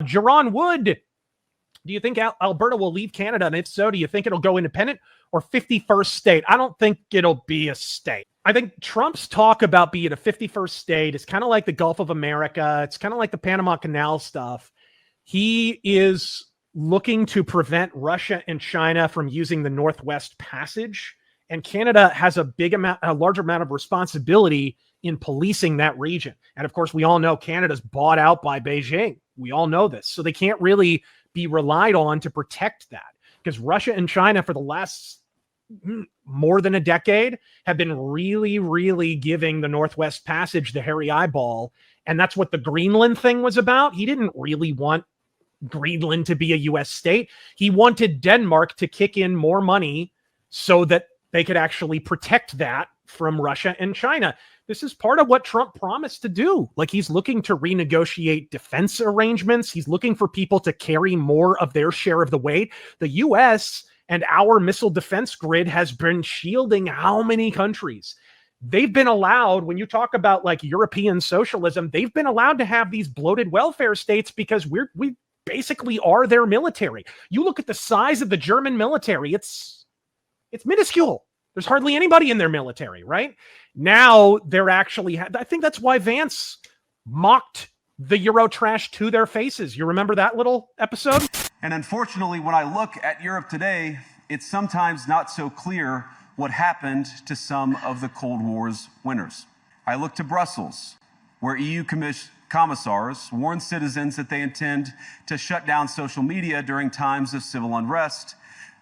Jaron Wood, do you think Alberta will leave Canada? And if so, do you think it'll go independent or 51st state? I don't think it'll be a state. I think Trump's talk about being a 51st state is kind of like the Gulf of America. It's kind of like the Panama Canal stuff. He is looking to prevent Russia and China from using the Northwest Passage. And Canada has a larger amount of responsibility in policing that region. And of course, we all know Canada's bought out by Beijing. We all know this. So they can't really be relied on to protect that, because Russia and China for the last more than a decade have been really, really giving the Northwest Passage the hairy eyeball. And that's what the Greenland thing was about. He didn't really want Greenland to be a U.S. state. He wanted Denmark to kick in more money so that they could actually protect that from Russia and China. This is part of what Trump promised to do. Like, he's looking to renegotiate defense arrangements. He's looking for people to carry more of their share of the weight. The U.S. and our missile defense grid has been shielding how many countries? They've been allowed, when you talk about like European socialism, they've been allowed to have these bloated welfare states because we basically are their military. You look at the size of the German military, it's minuscule. There's hardly anybody in their military, right? Now they're actually, I think that's why Vance mocked the Eurotrash to their faces. You remember that little episode? And unfortunately, when I look at Europe today, it's sometimes not so clear what happened to some of the Cold War's winners. I look to Brussels, where EU commissars warn citizens that they intend to shut down social media during times of civil unrest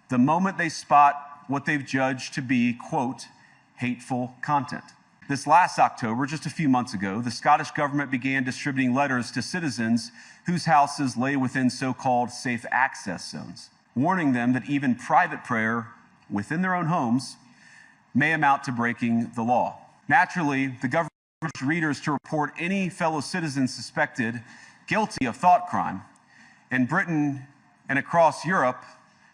the moment they spot what they've judged to be, quote, hateful content. This last October, just a few months ago, the Scottish government began distributing letters to citizens whose houses lay within so-called safe access zones, warning them that even private prayer within their own homes may amount to breaking the law. Naturally, the government urged readers to report any fellow citizen suspected guilty of thought crime. In Britain and across Europe,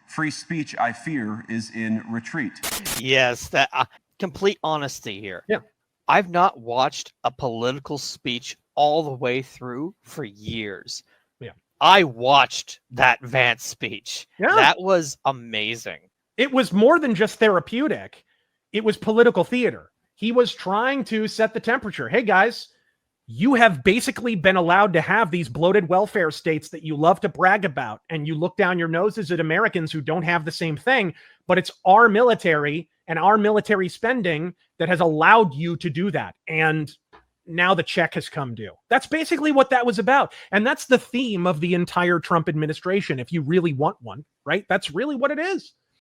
free speech, I fear, is in retreat. Yes, that complete honesty here. Yeah. I've not watched a political speech all the way through for years. Yeah. I watched that Vance speech. Yeah. That was amazing. It was more than just therapeutic. It was political theater. He was trying to set the temperature. Hey, guys, you have basically been allowed to have these bloated welfare states that you love to brag about, and you look down your noses at Americans who don't have the same thing, but it's our military and our military spending that has allowed you to do that. And now the check has come due. That's basically what that was about. And that's the theme of the entire Trump administration, if you really want one, right? That's really what it is.